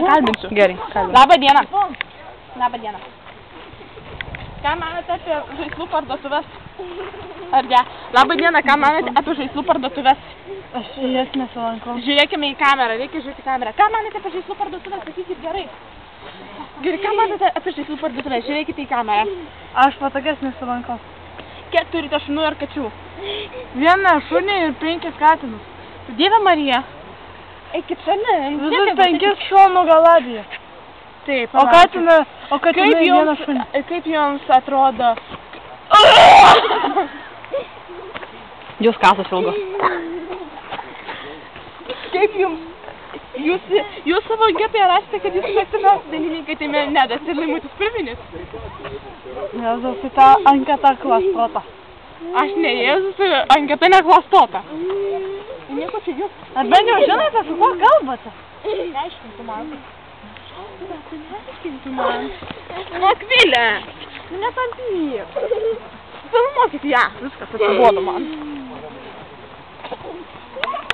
Kalbinsiu. Gerai, kalbinsiu. Labą dieną. Labą dieną. Ką manote apie žaislų parduotuvės? Ar ne? Labą dieną, ką manote apie žaislų parduotuvės? Aš jas nesilankau. Žiūrėkime į kamerą, reikia žiūrėti į kamerą. Ką manote apie žaislų parduotuvės? Sakykit gerai. Gerai, ką manote apie žaislų parduotuvės? Žiūrėkite į kamerą. Aš patogias nesilankau. Kiek turite šunų ir kačių? 1 šunį ir 5 katinus. Dieve Marija. Eikit šalin. Visus 5 šuo nugalabija. Taip, O katinai vieną šunį. Kaip jums atrodo? Jūs kasos ilgo. Kaip jums? Jūs savo anketoje rasite, kad jūs mėgstamiausi dailininkai, tai Nedas ir Laimutis Purvinis. Jėzus, tai ta anketa klastota. Aš ne Jėzus, anketa neklastota. Nieko čia jūs. Ar bent jau žinote, su kuo kalbate? Neaiškintų man. Neaiškintų man. Nu, Akvilė! Netampyk. Filmuokit ją. Viskas atsibodo man.